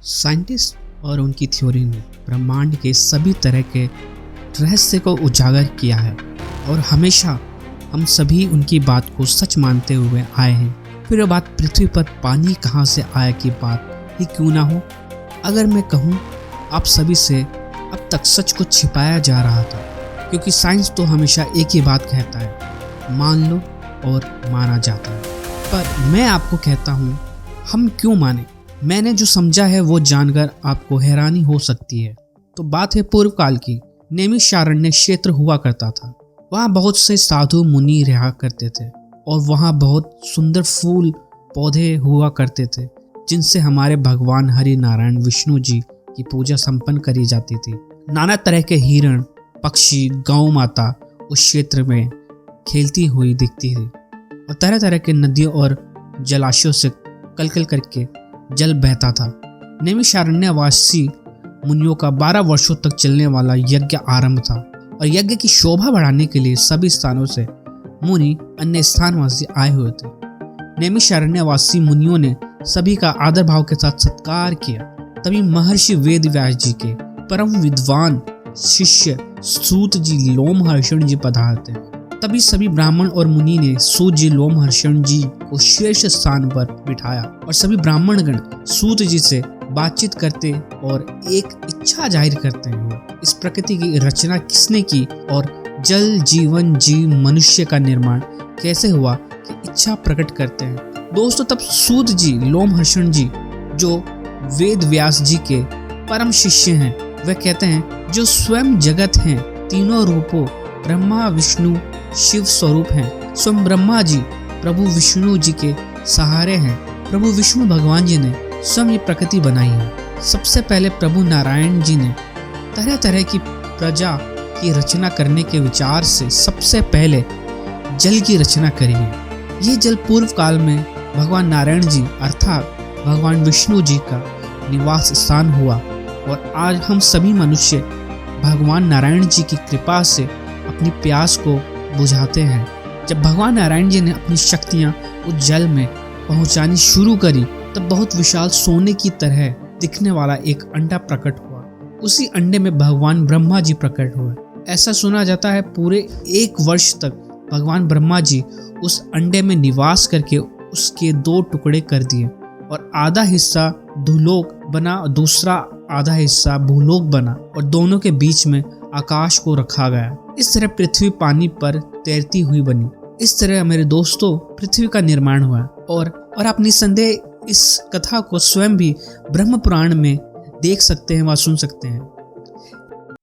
Scientist और उनकी theory ने ब्रह्मांड के सभी तरह के रहस्य को उजागर किया है और हमेशा हम सभी उनकी बात को सच मानते हुए आए हैं। फिर वह बात पृथ्वी पर पानी कहाँ से आया की बात ही क्यों ना हो। अगर मैं कहूँ आप सभी से, अब तक सच को छिपाया जा रहा था, क्योंकि साइंस तो हमेशा एक ही बात कहता है, मान लो और माना जाता है। पर मैं आपको कहता हूँ, हम क्यों माने। मैंने जो समझा है वो जानकर आपको हैरानी हो सकती है। तो बात है पूर्व काल की। नैमिषारण्य क्षेत्र हुआ करता था। वहाँ बहुत से साधु मुनि रहा करते थे और वहाँ बहुत सुंदर फूल पौधे हुआ करते थे, जिनसे हमारे भगवान हरि नारायण विष्णु जी की पूजा संपन्न करी जाती थी। नाना तरह के हिरण, पक्षी, गौ माता उस क्षेत्र में खेलती हुई दिखती थी और तरह तरह के नदियों और जलाशयों से कलकल करके जल बहता था। नैमिषारण्यवासी मुनियों का 12 वर्षों तक चलने वाला यज्ञ आरंभ था और यज्ञ की शोभा बढ़ाने के लिए सभी स्थानों से मुनि अन्य स्थानवासी आए हुए थे। नैमिषारण्यवासी मुनियों ने सभी का आदर भाव के साथ सत्कार किया। तभी महर्षि वेद व्यास जी के परम विद्वान शिष्य सूत जी लोमहर्षण जी पधारते। तभी सभी ब्राह्मण और मुनि ने सूत जी लोमहर्षण जी को शीर्ष स्थान पर बिठाया और सभी ब्राह्मण गण सूत जी से बातचीत करते और एक इच्छा जाहिर करते हैं। इस प्रकृति की रचना किसने की और जल जीवन जीव मनुष्य का निर्माण कैसे हुआ कि इच्छा प्रकट करते हैं। दोस्तों, तब सूत जी लोमहर्षण जी जो वेद व्यास जी के परम शिष्य हैं, वे कहते हैं, जो स्वयं जगत हैं, तीनों रूपों ब्रह्मा विष्णु शिव स्वरूप हैं। स्वयं ब्रह्मा जी प्रभु विष्णु जी के सहारे हैं। प्रभु विष्णु भगवान जी ने स्वयं ये प्रकृति बनाई है। सबसे पहले प्रभु नारायण जी ने तरह तरह की प्रजा की रचना करने के विचार से सबसे पहले जल की रचना करी है। ये जल पूर्व काल में भगवान नारायण जी अर्थात भगवान विष्णु जी का निवास स्थान हुआ और आज हम सभी मनुष्य भगवान नारायण जी की कृपा से अपनी प्यास को बुझाते हैं। जब भगवान नारायण जी ने अपनी शक्तियाँ उस जल में पहुँचानी शुरू करी, तब बहुत विशाल सोने की तरह दिखने वाला एक अंडा प्रकट हुआ। उसी अंडे में भगवान ब्रह्मा जी प्रकट हुए। ऐसा सुना जाता है पूरे 1 वर्ष तक भगवान ब्रह्मा जी उस अंडे में निवास करके उसके 2 टुकड़े कर दिए और आधा हिस्सा धूलोक बना और दूसरा आधा हिस्सा भूलोक बना और दोनों के बीच में आकाश को रखा गया। इस तरह पृथ्वी पानी पर तैरती हुई बनी। इस तरह मेरे दोस्तों पृथ्वी का निर्माण हुआ और आप निसंदेह इस कथा को स्वयं भी ब्रह्म पुराण में देख सकते हैं व सुन सकते हैं।